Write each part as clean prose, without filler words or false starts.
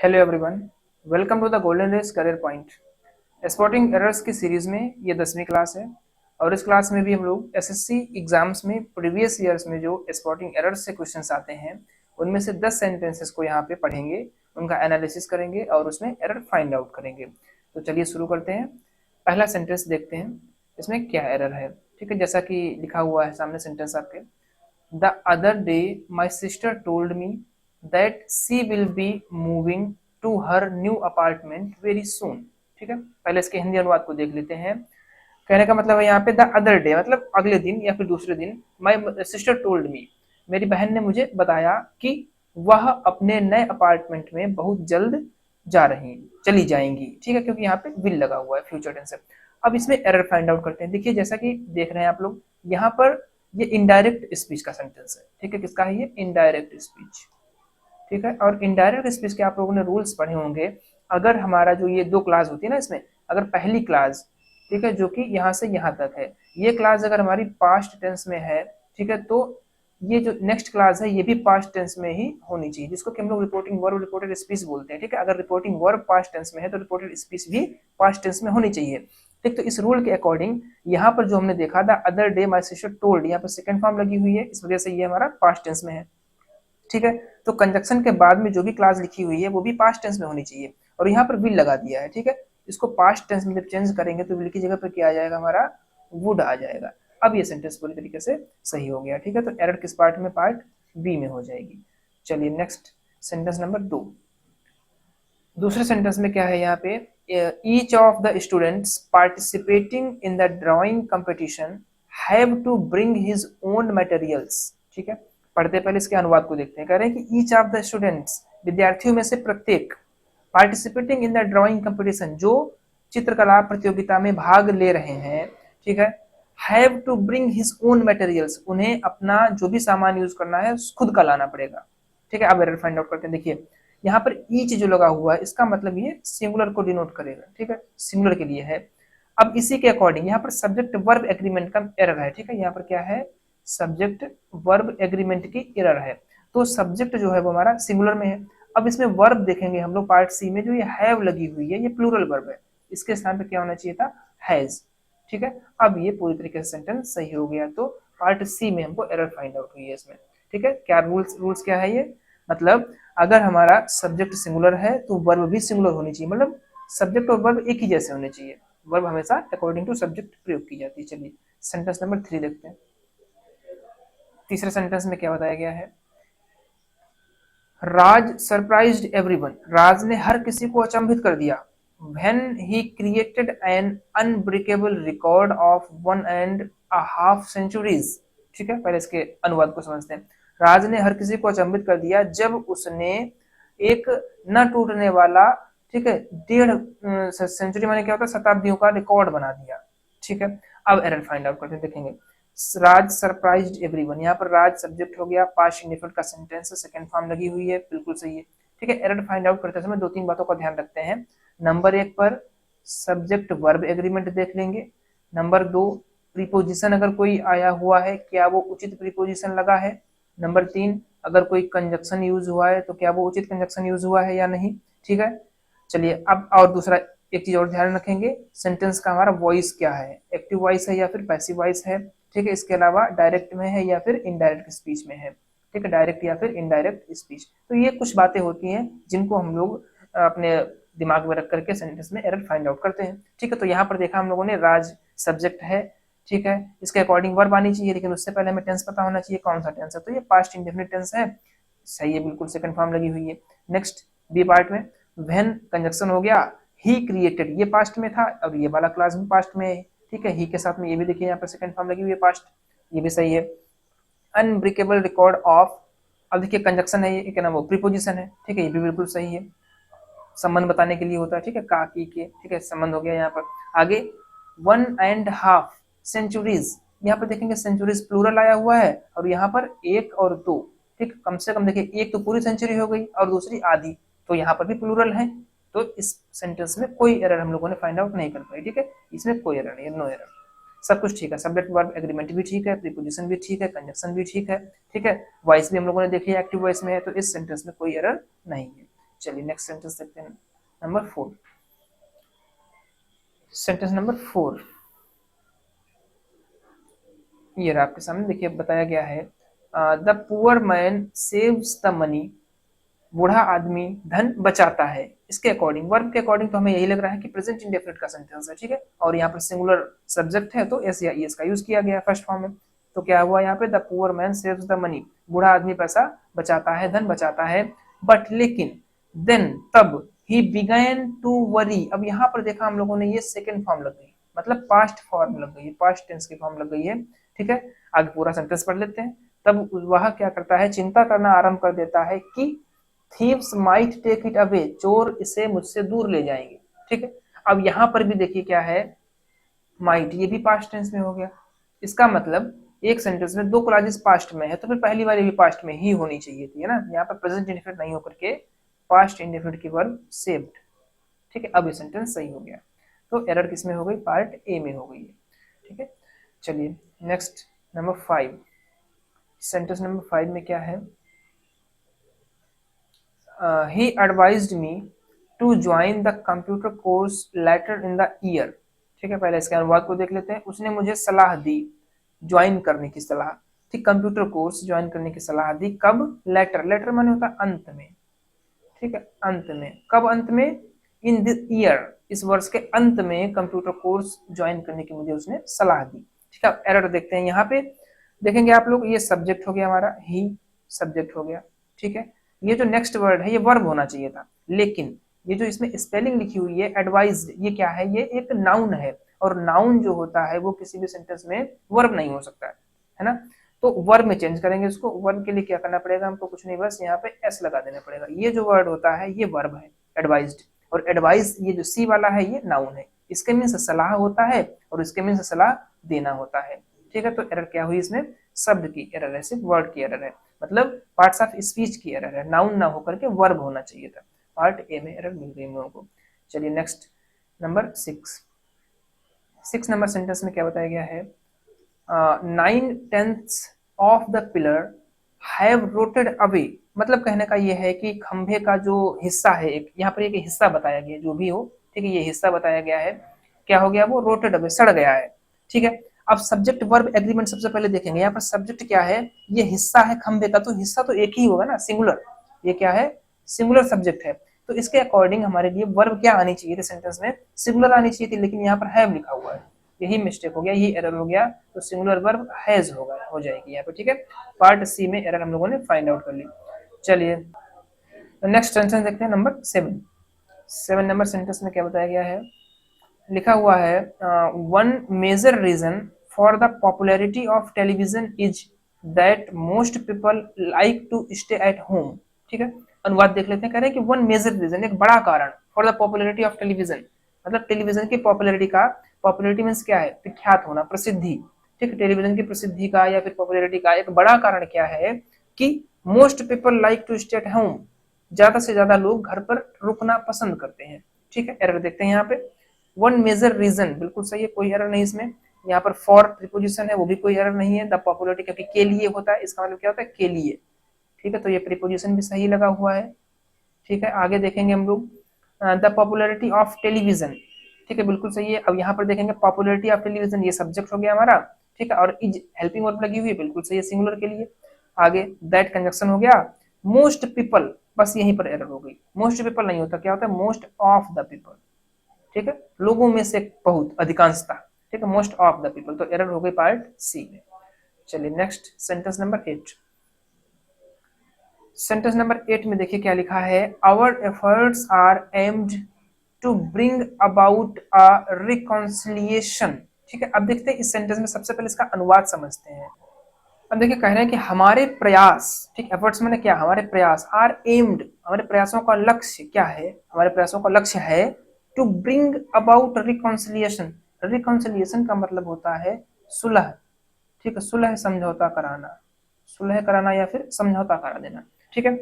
Hello everyone, welcome to the golden race career point. Spotting errors की series में ये 10वीं क्लास है और इस क्लास में भी हम लोग एसएससी एग्जाम्स में प्रीवियस ईयर्स में जो स्पॉटिंग एरर्स से क्वेश्चंस आते हैं उनमें से 10 सेंटेंसेस को यहाँ पे पढ़ेंगे, उनका एनालिसिस करेंगे और उसमें एरर फाइंड आउट करेंगे। तो चलिए शुरू करते हैं। पहला सेंटेंस देखते हैं इसमें क्या एरर है। ठीक है, जैसा कि लिखा हुआ है सामने सेंटेंस आपके। The other day, my sister told me that she will be moving to her new apartment very soon। ठीक है, पहले इसके हिंदी अनुवाद को देख लेते हैं। कहने का मतलब है यहाँ पे द अदर डे मतलब अगले दिन या फिर दूसरे दिन। माई सिस्टर टोल्ड मी, मेरी बहन ने मुझे बताया कि वह अपने नए अपार्टमेंट में बहुत जल्द चली जाएंगी। ठीक है, क्योंकि यहाँ पे विल लगा हुआ है, फ्यूचर टेंस है। अब इसमें एरर फाइंड आउट करते हैं। देखिए जैसा कि देख रहे हैं आप लोग यहाँ पर, ये इनडायरेक्ट स्पीच का सेंटेंस है। ठीक है, किसका है ये? Indirect speech. ठीक है, और इनडायरेक्ट स्पीच के आप लोगों ने रूल्स पढ़े होंगे। अगर हमारा जो ये दो क्लास होती है ना, इसमें अगर पहली क्लास, ठीक है, जो कि यहाँ से यहाँ तक है, ये क्लास अगर हमारी पास्ट टेंस में है, ठीक है, तो ये जो नेक्स्ट क्लास है ये भी पास्ट टेंस में ही होनी चाहिए, जिसको कि हम लोग रिपोर्टिंग वर्ब रिपोर्टेड स्पीच बोलते हैं। ठीक है, अगर रिपोर्टिंग वर्ब पास्ट टेंस में है तो रिपोर्टेड स्पीच भी पास्ट टेंस में होनी चाहिए। ठीक, तो इस रूल के अकॉर्डिंग यहाँ पर जो हमने देखा था other day my sister told, यहाँ पर सेकंड फॉर्म लगी हुई है, इस वजह से ये हमारा पास्ट टेंस में है। ठीक है, तो कंजक्शन के बाद में जो भी क्लास लिखी हुई है वो भी पास्ट टेंस में होनी चाहिए, और यहाँ पर विल लगा दिया है। ठीक है, इसको पास्ट टेंस में जब चेंज करेंगे तो विल की जगह पर क्या आ जाएगा? हमारा वुड आ जाएगा। अब ये सेंटेंस पूरी तरीके से सही हो गया। ठीक है, तो एरर किस पार्ट में? पार्ट बी में हो जाएगी। चलिए नेक्स्ट सेंटेंस नंबर 2। दूसरे सेंटेंस में क्या है यहाँ पे? Each of the students participating in the drawing competition have to bring his own materials. ठीक है, पढ़ते पहले इसके अनुवाद को देखते हैं। कह रहे हैं कि ईच ऑफ द स्टूडेंट्स, विद्यार्थियों में से प्रत्येक, participating in the drawing competition, जो चित्रकला प्रतियोगिता में भाग ले रहे हैं, ठीक है, have to bring his own materials, उन्हें अपना जो भी सामान यूज करना है खुद का लाना पड़ेगा। ठीक है, अब एरर फाइंड आउट करते हैं। देखिए यहाँ पर ईच जो लगा हुआ है इसका मतलब ये सिंगुलर को डिनोट करेगा। ठीक है, सिंगुलर के लिए है। अब इसी के अकॉर्डिंग यहाँ पर सब्जेक्ट वर्ब एग्रीमेंट का एरर है। ठीक है, यहाँ पर क्या है? सब्जेक्ट वर्ब एग्रीमेंट की एरर है। तो सब्जेक्ट जो है वो हमारा सिंगुलर में है। अब इसमें वर्ब देखेंगे हम लोग पार्ट सी में, जो ये हैव लगी हुई है ये प्लूरल वर्ब है, इसके स्थान पे क्या होना चाहिए था? हैज। ठीक है, अब ये पूरी तरीके से सेंटेंस सही हो गया। तो पार्ट सी में हमको एरर फाइंड आउट हुई है इसमें। ठीक है, क्या रूल्स क्या है ये? मतलब अगर हमारा सब्जेक्ट सिंगुलर है तो वर्ब भी सिंगुलर होनी चाहिए, मतलब सब्जेक्ट और वर्ब एक ही जैसे होने चाहिए। वर्ब हमेशा अकॉर्डिंग टू सब्जेक्ट प्रयोग की जाती है। चलिए सेंटेंस नंबर 3 देखते हैं। तीसरे सेंटेंस में क्या बताया गया है? राज सरप्राइज्ड एवरीवन, राज ने हर किसी को अचंभित कर दिया। When he created an unbreakable record of 1.5 centuries। ठीक है, पहले इसके अनुवाद को समझते हैं। राज ने हर किसी को अचंभित कर दिया जब उसने एक न टूटने वाला, ठीक है, 1.5 सेंचुरी माने क्या होता है? शताब्दियों का रिकॉर्ड बना दिया। ठीक है, अब एरर फाइंड आउट करते देखेंगे। राज सरप्राइज्ड एवरीवन, यहाँ पर राज सब्जेक्ट हो गया, पास्ट इंडेफिनिट का सेंटेंस, सेकंड फॉर्म लगी हुई है, बिल्कुल सही है। ठीक है, एरर फाइंड आउट करते समय 2-3 बातों का ध्यान रखते हैं। नंबर 1 पर सब्जेक्ट वर्ब एग्रीमेंट देख लेंगे। नंबर 2, प्रीपोजिशन अगर कोई आया हुआ है क्या वो उचित प्रीपोजिशन लगा है। नंबर 3, अगर कोई कंजक्शन यूज हुआ है तो क्या वो उचित कंजक्शन यूज हुआ है या नहीं। ठीक है, चलिए अब और दूसरा एक चीज और ध्यान रखेंगे, सेंटेंस का हमारा वॉइस क्या है? एक्टिव वॉइस है या फिर पैसिव वॉइस है। ठीक है, इसके अलावा डायरेक्ट में है या फिर इनडायरेक्ट स्पीच में है। ठीक है, डायरेक्ट या फिर इनडायरेक्ट स्पीच। तो ये कुछ बातें होती हैं जिनको हम लोग अपने दिमाग में रख करके सेंटेंस में एरर फाइंड आउट करते हैं। ठीक है, तो यहाँ पर देखा हम लोगों ने राज सब्जेक्ट है। ठीक है, इसके अकॉर्डिंग वर्ब आनी चाहिए, लेकिन उससे पहले हमें टेंस पता होना चाहिए कौन सा टेंस है। तो ये पास्ट इंडेफिनिट टेंस है, सही है, बिल्कुल सेकंड फॉर्म लगी हुई है। नेक्स्ट बी पार्ट में व्हेन कंजक्शन हो गया, ही क्रिएटेड ये पास्ट में था और ये वाला क्लास भी पास्ट में है। ठीक है, ही के साथ में ये भी देखिए यहाँ पर सेकंड फॉर्म लगी हुई है पास्ट, ये भी सही है। अनब्रेकेबल रिकॉर्ड ऑफ, अब देखिए कंजक्शन है, ये क्या नाम, वो प्रीपोजिशन है। ठीक है, ये भी बिल्कुल सही है, संबंध बताने के लिए होता है। ठीक है, का की के, ठीक है, संबंध हो गया यहाँ पर। आगे 1.5 सेंचुरीज, यहाँ पर देखेंगे सेंचुरीज प्लूरल आया हुआ है और यहाँ पर 1 और 2। ठीक, कम से कम देखिए एक तो पूरी सेंचुरी हो गई और दूसरी आधी, तो यहाँ पर भी प्लूरल है। तो इस सेंटेंस में कोई एरर हम लोगों ने फाइंड आउट नहीं कर पाई। ठीक है, इसमें कोई एरर नहीं है, नो एरर, सब कुछ ठीक है। सब्जेक्ट वर्ब एग्रीमेंट भी ठीक है, प्रीपोजिशन भी ठीक है, कंजक्शन भी ठीक है। ठीक है, वॉइस भी हम लोगों ने देखी है एक्टिव वॉइस में है, तो इस सेंटेंस में कोई एरर नहीं है। चलिए नेक्स्ट सेंटेंस देखते हैं, नंबर 4। सेंटेंस नंबर 4 ये रहा आपके सामने, देखिए बताया गया है the poor man saves the money, बूढ़ा आदमी धन बचाता है। इसके अकॉर्डिंग, वर्ब के अकॉर्डिंग तो हमें यही लग रहा है कि प्रेजेंट इंडेफिनिट का सेंटेंस है, ठीक है। और यहाँ पर सिंगुलर सब्जेक्ट है तो एस या ईएस का यूज किया गया फर्स्ट फॉर्म में। तो क्या हुआ यहाँ पे, the poor man saves the money, बूढ़ा आदमी पैसा बचाता है, धन बचाता है। बट लेकिन, देन तब, ही बिगैन टू वरी, अब यहाँ पर देखा हम लोगों ने ये सेकेंड फॉर्म लग गई, मतलब पास्ट फॉर्म लग गई है, पास्ट टेंस की फॉर्म लग गई है, ठीक है। आगे पूरा सेंटेंस पढ़ लेते हैं। तब वह क्या करता है, चिंता करना आरंभ कर देता है कि thieves might take it away, चोर इसे मुझसे दूर ले जाएंगे, ठीक है। अब यहां पर भी देखिए क्या है, माइट, ये भी पास्ट टेंस में हो गया। इसका मतलब एक सेंटेंस में दो क्लॉजेस पास्ट में है तो फिर पहली वाली भी पास्ट में ही होनी चाहिए थी, है ना। यहाँ पर प्रेजेंट इंडेफिनिट नहीं होकर के पास्ट इंडेफिनिट की वर्ब सेव्ड, ठीक है। अब ये सेंटेंस सही हो गया। तो एरर किसमें हो गई, पार्ट ए में हो गई है, ठीक है। चलिए नेक्स्ट नंबर 5। सेंटेंस नंबर 5 में क्या है, he advised me to join the computer course later in the year, ठीक है। पहले इसके अनुवाद को देख लेते हैं। उसने मुझे सलाह दी, ज्वाइन करने की सलाह, ठीक, कंप्यूटर कोर्स ज्वाइन करने की सलाह दी। कब, लेटर, लेटर माने होता है अंत में, ठीक है, अंत में। कब अंत में, इन दिस ईयर, इस वर्ष के अंत में कंप्यूटर कोर्स ज्वाइन करने की मुझे उसने सलाह दी, ठीक है। एरर देखते हैं यहाँ पे, देखेंगे आप लोग, ये सब्जेक्ट हो गया हमारा, ही सब्जेक्ट हो गया, ठीक है। ये जो नेक्स्ट वर्ड है ये वर्ब होना चाहिए था, लेकिन ये जो इसमें स्पेलिंग लिखी हुई है एडवाइज्ड, ये क्या है, ये एक नाउन है, और नाउन जो होता है वो किसी भी सेंटेंस में वर्ब नहीं हो सकता है ना। तो वर्ब में चेंज करेंगे इसको। वर्ब के लिए क्या करना पड़ेगा हमको, कुछ नहीं, बस यहाँ पे एस लगा देना पड़ेगा। ये जो वर्ड होता है ये वर्ब है, एडवाइज्ड, और एडवाइज ये जो सी वाला है ये नाउन है। इसके मीन्स सलाह होता है और इसके मीन्स सलाह देना होता है, ठीक है। तो एरर क्या हुई इसमें, शब्द की एरर है, सिर्फ वर्ड की एरर है, मतलब पार्ट्स ऑफ स्पीच की एरर है, नाउन ना होकर के वर्ब होना चाहिए था। पार्ट ए में एरर मिल गई हम लोगों को। चलिए नेक्स्ट नंबर 6 नंबर सेंटेंस में क्या बताया गया है, 9/10 of the pillar have rotted away, मतलब कहने का ये है कि खंभे का जो हिस्सा है, एक यहाँ पर एक हिस्सा बताया गया, जो भी हो, ठीक है, ये हिस्सा बताया गया है, क्या हो गया, वो रोटेड अवे, सड़ गया है, ठीक है। अब सब्जेक्ट वर्ब एग्रीमेंट सबसे पहले देखेंगे। यहाँ पर सब्जेक्ट क्या है, ये हिस्सा है खंभे का, तो हिस्सा तो एक ही होगा ना, सिंगुलर, ये क्या है, सिंगुलर सब्जेक्ट है। तो इसके अकॉर्डिंग हमारे लिए वर्ब क्या आनी चाहिए थी सेंटेंस में, सिंगुलर आनी चाहिए थी, लेकिन यहाँ पर हैव लिखा हुआ है, यही मिस्टेक हो गया, यही एरर हो गया। तो सिंगुलर वर्ब हैज होगा, हो जाएगी यहाँ पे, ठीक है। पार्ट सी में एरर हम लोगों ने फाइंड आउट कर ली। चलिए नेक्स्ट सेंटेंस देखते हैं, नंबर 7 नंबर सेंटेंस में क्या बताया गया है, लिखा हुआ है, one major reason for the popularity of television is that most people like to stay at home, ठीक है। अनुवाद देख लेते हैं, कह रहे हैं कि वन मेजर रीजन, एक बड़ा कारण, for the popularity of television, मतलब टेलीविजन की पॉपुलैरिटी का, पॉपुलैरिटी मीन्स क्या है, विख्यात होना, प्रसिद्धि, ठीक है। टेलीविजन की प्रसिद्धि का या फिर पॉपुलैरिटी का एक बड़ा कारण क्या है कि most people like to stay at home, ज्यादा से ज्यादा लोग घर पर रुकना पसंद करते हैं, ठीक है। एरर देखते हैं यहाँ पे, वन मेजर रीजन बिल्कुल सही है, कोई एरर नहीं इसमें। यहाँ पर फॉर प्रीपोजिशन है, वो भी कोई एरर नहीं है। द पॉपुलैरिटी क्योंकि के लिए होता है, इसका मतलब क्या होता है, के लिए, ठीक है। तो ये प्रीपोजिशन भी सही लगा हुआ है, ठीक है। आगे देखेंगे हम लोग, द पॉपुलैरिटी ऑफ टेलीविजन, ठीक है, बिल्कुल सही है। अब यहाँ पर देखेंगे पॉपुलैरिटी ऑफ टेलीविजन, ये सब्जेक्ट हो गया हमारा, ठीक है, और इज हेल्पिंग वर्ब लगी हुई है, बिल्कुल सही है, सिंगुलर के लिए। आगे दैट कंजक्शन हो गया, मोस्ट पीपल, बस यहीं पर एरर हो गई, मोस्ट पीपल नहीं होता, क्या होता है, मोस्ट ऑफ द पीपल, ठीक है, लोगों में से बहुत, अधिकांशता, ठीक है, मोस्ट ऑफ द पीपल। तो एरर हो गई पार्ट सी में। चलिए next sentence number 8। Sentence number 8 में देखिए क्या लिखा है, our efforts are aimed to bring about a reconciliation, ठीक है। अब देखते हैं इस सेंटेंस में, सबसे पहले इसका अनुवाद समझते हैं। अब देखिए कह रहे हैं कि हमारे प्रयास, ठीक, एफर्ट्स मैंने क्या, हमारे प्रयास, आर एम्ड, हमारे प्रयासों का लक्ष्य क्या है, हमारे प्रयासों का लक्ष्य है to bring about reconciliation, reconciliation का मतलब होता है सुलह, ठीक है, सुलह समझौता कराना, सुलह कराना या फिर समझौता करा देना, ठीक है।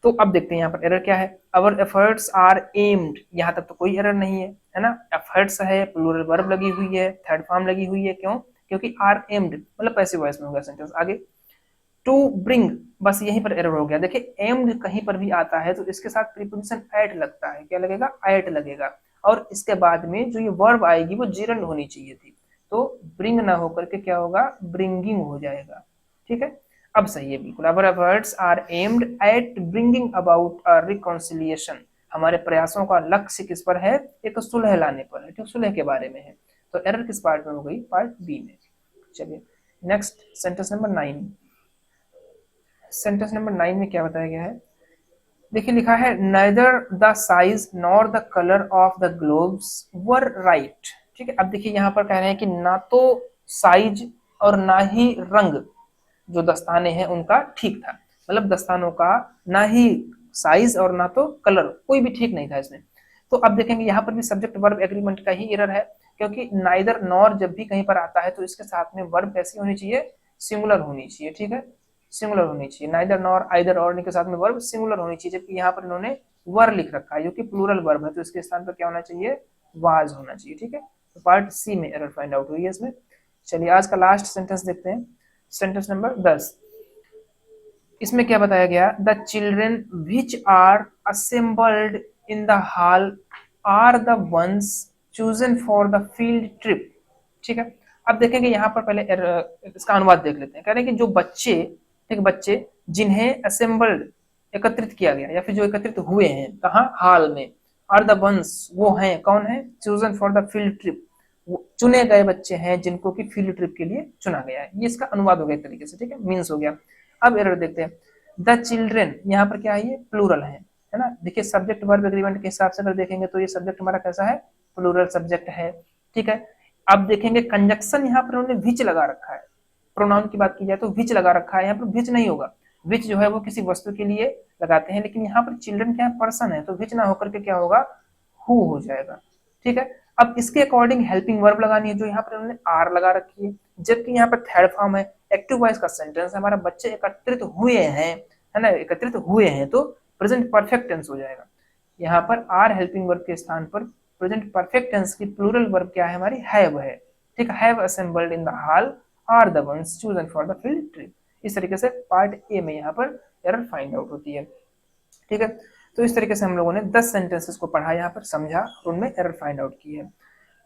तो अब देखते हैं यहाँ पर एरर क्या है, अवर एफर्ट्स आर एम्ड, यहाँ तक तो कोई एरर नहीं है ना। एफर्ट्स है, प्लूरल वर्ब लगी हुई है, थर्ड फॉर्म लगी हुई है, क्यों, क्योंकि आर एम्ड मतलब पैसिव वॉइस में होगा सेंटेंस। आगे टू ब्रिंग, बस यहीं पर एरर हो गया। देखिए एम्ड कहीं पर भी आता है तो इसके साथ प्रीपोजिशन एट लगता है, क्या लगेगा, एट लगेगा, और इसके बाद में जो ये वर्ब आएगी वो जीरंड होनी चाहिए थी, तो ब्रिंग ना होकर के क्या होगा, ब्रिंगिंग हो जाएगा। ठीक है, अब सही है बिल्कुल। Our efforts are aimed at bringing about a reconciliation, हमारे प्रयासों का लक्ष्य किस पर है, एक सुलह लाने पर है, ठीक, सुलह के बारे में है। तो एरर किस पार्ट में हो गई, पार्ट बी में। चलिए next sentence number 9। Sentence number 9 में क्या बताया गया है, देखिए लिखा है neither the size nor the color of the globes were right। ठीक है, अब देखिए यहाँ पर कह रहे हैं कि ना तो साइज और ना ही रंग जो दस्ताने हैं उनका ठीक था, मतलब दस्तानों का ना ही साइज और ना तो कलर, कोई भी ठीक नहीं था इसमें। तो अब देखेंगे यहाँ पर भी सब्जेक्ट वर्ब एग्रीमेंट का ही एरर है, क्योंकि नाइदर नॉर जब भी कहीं पर आता है तो इसके साथ में वर्ब कैसी होनी चाहिए, सिंगुलर होनी चाहिए। ठीक है, सिंगुलर होनी चाहिए, नाइदर नॉर आइदर और के साथ में वर्ब सिंगुलर होनी चाहिए, जबकि यहाँ पर इन्होंने वर लिख रखा है जो कि प्लूरल वर्ब है, तो इसके स्थान पर क्या होना चाहिए, वाज होना चाहिए। ठीक है, तो पार्ट सी में एरर फाइंड आउट हुई है इसमें। चलिए आज का लास्ट सेंटेंस देखते हैं, सेंटेंस नंबर 10। इसमें क्या बताया गया, the children which are assembled in the hall are the ones chosen for the field trip. ठीक है, अब देखेंगे यहाँ पर पहले इसका अनुवाद देख लेते हैं। कह रहे हैं कि जो बच्चे, ठीक, बच्चे जिन्हें असेंबल्ड एकत्रित किया गया या फिर जो एकत्रित हुए हैं कहाँ, हाल में, आर द वंस वो हैं, कौन है, chosen for the field trip, चुने गए बच्चे हैं जिनको कि फील्ड ट्रिप के लिए चुना गया है। ये इसका अनुवाद हो गया एक तरीके से, ठीक है, मीन्स हो गया। अब एरर देखते हैं, द चिल्ड्रेन यहाँ पर क्या है, ये प्लूरल है ना। देखिए सब्जेक्ट वर्ब एग्रीमेंट के हिसाब से अगर देखेंगे तो ये सब्जेक्ट हमारा कैसा है, प्लूरल सब्जेक्ट है। ठीक है, अब देखेंगे कंजक्शन यहाँ पर उन्होंने विच लगा रखा है, प्रोनाउन की बात की जाए तो विच लगा रखा है, यहाँ पर विच नहीं होगा, विच जो है वो किसी वस्तु के लिए लगाते हैं, लेकिन यहाँ पर चिल्ड्रन क्या है, पर्सन है, तो विच ना होकर के क्या होगा, हु हो जाएगा। ठीक है, अब इसके अकॉर्डिंग हेल्पिंग वर्ब लगानी है जो यहाँ पर उन्होंने आर लगा रखी है, जबकि यहाँ पर थर्ड फॉर्म है, एक्टिव वॉइस का सेंटेंस है हमारा, बच्चे एकत्रित हुए हैं, है ना, एकत्रित हुए हैं, तो प्रेजेंट परफेक्ट टेंस हो जाएगा। यहाँ पर आर हेल्पिंग वर्ब के स्थान पर प्रेजेंट परफेक्ट टेंस की प्लूरल वर्ब क्या है हमारी, हैव है। ठीक है, have assembled in the hall are the ones chosen for the field trip. इस तरीके से पार्ट ए में यहाँ पर एरर फाइंड आउट होती है। ठीक है, तो इस तरीके से हम लोगों ने 10 सेंटेंसेस को पढ़ा, यहाँ पर समझा और उनमें एरर फाइंड आउट की है।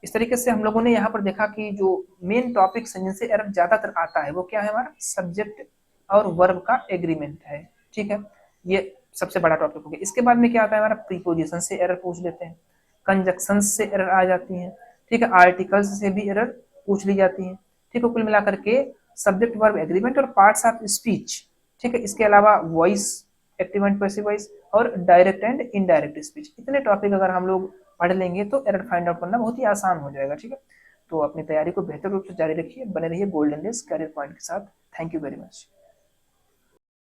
इस तरीके से हम लोगों ने यहाँ पर देखा कि जो मेन टॉपिक्स हैं जिनसे एरर ज्यादातर आता है वो क्या है, हमारा सब्जेक्ट और वर्ब का एग्रीमेंट है। ठीक है, ये सबसे बड़ा टॉपिक हो गया। इसके बाद में क्या आता है हमारा, प्रीपोजिशन से एरर पूछ लेते हैं, कंजक्शन से एरर आ जाती हैं, ठीक है, आर्टिकल्स से भी एरर पूछ ली जाती है। ठीक है, कुल मिलाकर के सब्जेक्ट वर्ब एग्रीमेंट और पार्ट्स ऑफ स्पीच, ठीक है, इसके अलावा voice, active and passive voice और डायरेक्ट एंड इनडायरेक्ट स्पीच, इतने टॉपिक अगर हम लोग पढ़ लेंगे तो एरर फाइंड आउट करना बहुत ही आसान हो जाएगा। ठीक है, तो अपनी तैयारी को बेहतर रूप से जारी रखिए, बने रहिए गोल्डन डेज करियर पॉइंट के साथ। Thank you very much.